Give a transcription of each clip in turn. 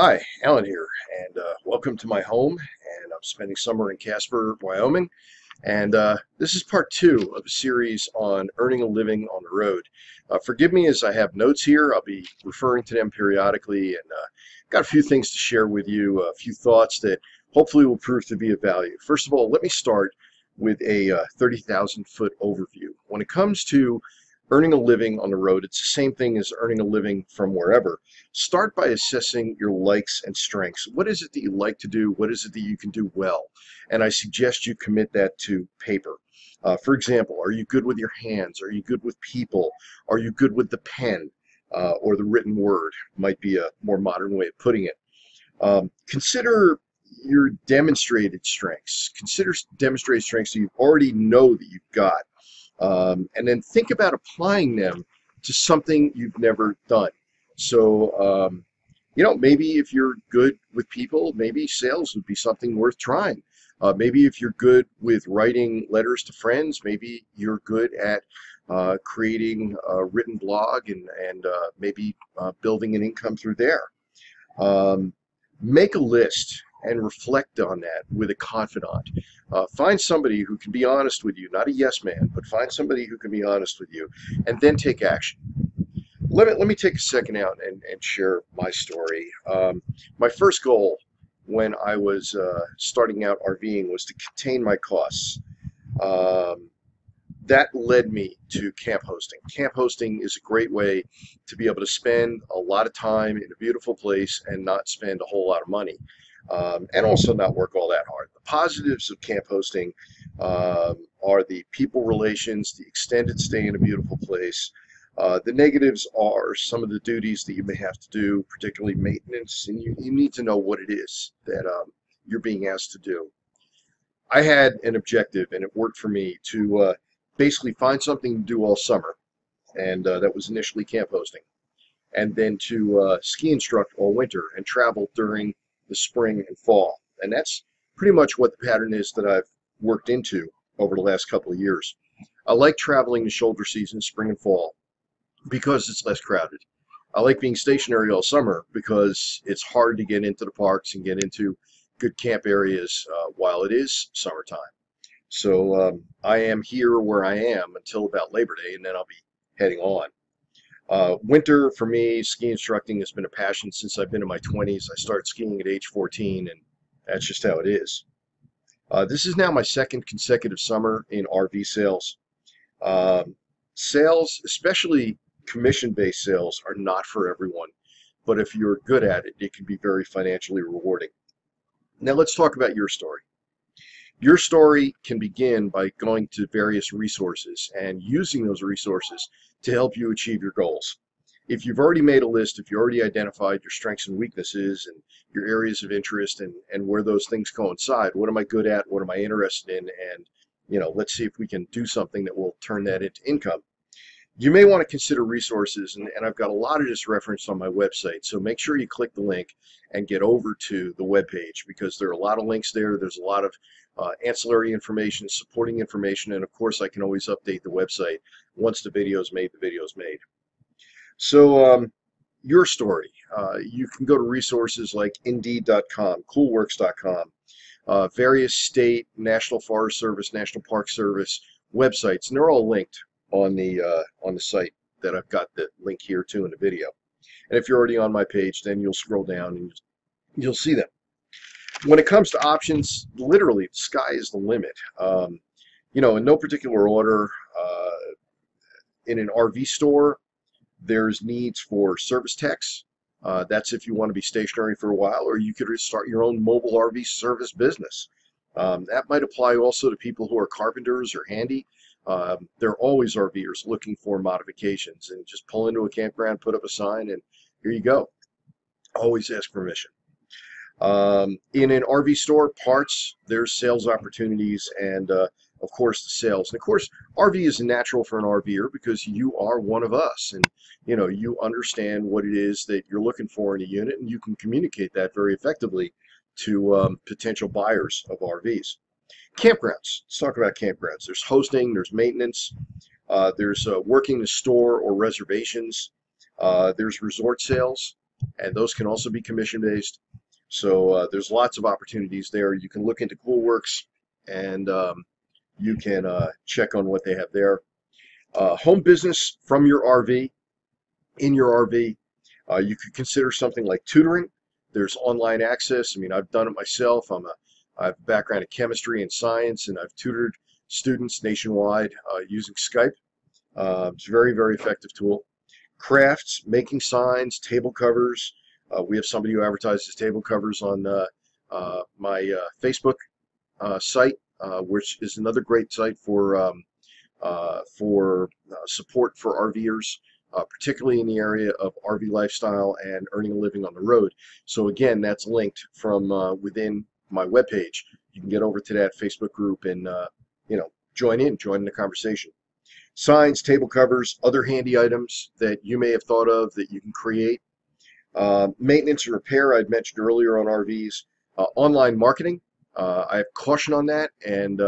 Hi, Alan here, and welcome to my home. And I'm spending summer in Casper, Wyoming, and this is part two of a series on earning a living on the road. Forgive me as I have notes here. I'll be referring to them periodically, and got a few things to share with you, a few thoughts that hopefully will prove to be of value. First of all, let me start with a 30,000-foot overview. When it comes to earning a living on the road, it's the same thing as earning a living from wherever. Start by assessing your likes and strengths. What is it that you like to do? What is it that you can do well? And I suggest you commit that to paper. For example, are you good with your hands? Are you good with people? Are you good with the pen or the written word? Might be a more modern way of putting it. Consider your demonstrated strengths. Consider demonstrated strengths that you already know that you've got. And then think about applying them to something you've never done. So, maybe if you're good with people, maybe sales would be something worth trying. Maybe if you're good with writing letters to friends, maybe you're good at creating a written blog and maybe building an income through there. Make a list and reflect on that with a confidant. Find somebody who can be honest with you, not a yes man, but find somebody who can be honest with you, and then take action. Let me take a second out and share my story. My first goal when I was starting out RVing was to contain my costs. That led me to camp hosting. Camp hosting is a great way to be able to spend a lot of time in a beautiful place and not spend a whole lot of money, and also not work all that hard. The positives of camp hosting are the people relations, the extended stay in a beautiful place. The negatives are some of the duties that you may have to do, particularly maintenance, and you need to know what it is that you're being asked to do. I had an objective, and it worked for me to basically find something to do all summer, and that was initially camp hosting, and then to ski instruct all winter and travel during the spring and fall. And that's pretty much what the pattern is that I've worked into over the last couple of years. I like traveling the shoulder season, spring and fall, because it's less crowded. I like being stationary all summer because it's hard to get into the parks and get into good camp areas while it is summertime. So I am here where I am until about Labor Day, and then I'll be heading on. Winter for me, ski instructing has been a passion since I've been in my 20s. I started skiing at age 14, and that's just how it is. This is now my second consecutive summer in RV sales. Sales, especially commission-based sales, are not for everyone, but if you're good at it, it can be very financially rewarding. Now let's talk about your story. Your story can begin by going to various resources and using those resources to help you achieve your goals. If you've already made a list, if you already identified your strengths and weaknesses and your areas of interest and where those things coincide, what am I good at, what am I interested in, and let's see if we can do something that will turn that into income. You may want to consider resources, and I've got a lot of this referenced on my website, so make sure you click the link and get over to the webpage, because there are a lot of links there. There's a lot of ancillary information, supporting information, and of course I can always update the website once the video is made. So your story, you can go to resources like Indeed.com, Coolworks.com, various state, National Forest Service, National Park Service websites, and they're all linked on the site that I've got the link here to in the video. And if you're already on my page, then you'll scroll down and you'll see them. When it comes to options, literally the sky is the limit. In no particular order, in an RV store, there's needs for service techs. That's if you want to be stationary for a while, or you could start your own mobile RV service business. That might apply also to people who are carpenters or handy. There are always RVers looking for modifications, and just pull into a campground, put up a sign, and here you go. Always ask permission. In an RV store, parts, there's sales opportunities, and of course the sales. And of course, RV is natural for an RVer because you are one of us, and you understand what it is that you're looking for in a unit, and you can communicate that very effectively to potential buyers of RVs. Campgrounds. Let's talk about campgrounds. There's hosting, there's maintenance, there's working the store or reservations, there's resort sales. and those can also be commission-based. So there's lots of opportunities there. You can look into CoolWorks, and you can check on what they have there. Home business from your RV, in your RV. You could consider something like tutoring. There's online access. I mean, I've done it myself. I have a background in chemistry and science, and I've tutored students nationwide using Skype. It's a very, very effective tool. Crafts, making signs, table covers. We have somebody who advertises table covers on my Facebook site, which is another great site for support for RVers, particularly in the area of RV lifestyle and earning a living on the road. So again, that's linked from within my webpage. You can get over to that Facebook group and join in the conversation. Signs, table covers, other handy items that you may have thought of that you can create. Maintenance and repair, I'd mentioned earlier on RVs. Online marketing, I have caution on that, and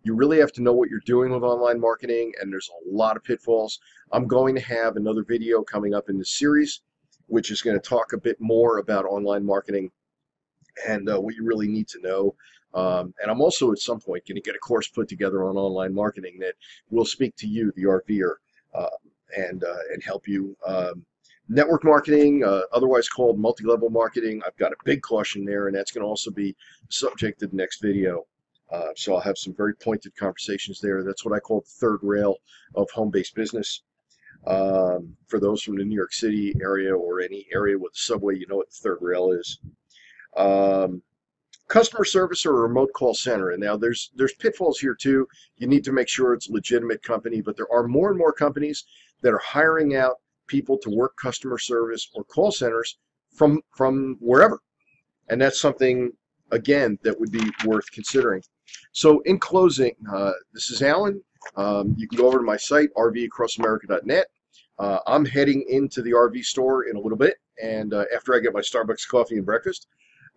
you really have to know what you're doing with online marketing, and there's a lot of pitfalls. I'm going to have another video coming up in this series, which is going to talk a bit more about online marketing and what you really need to know. And I'm also at some point going to get a course put together on online marketing that will speak to you, the RVer, and help you. Network marketing, otherwise called multi-level marketing, I've got a big caution there, and that's going to also be the subject of the next video. So I'll have some very pointed conversations there. That's what I call the third rail of home-based business. For those from the New York City area or any area with the subway, you know what the third rail is. Customer service or a remote call center. And now there's pitfalls here too. You need to make sure it's a legitimate company, but there are more and more companies that are hiring out people to work customer service or call centers from wherever. And that's something, again, that would be worth considering. So in closing, this is Alan. You can go over to my site, rvacrossamerica.net. I'm heading into the RV store in a little bit, and after I get my Starbucks coffee and breakfast.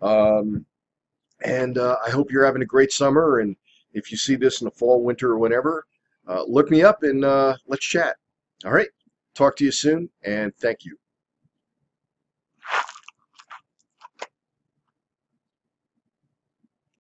I hope you're having a great summer, and if you see this in the fall, winter, or whenever, look me up and let's chat. All right, talk to you soon, and thank you.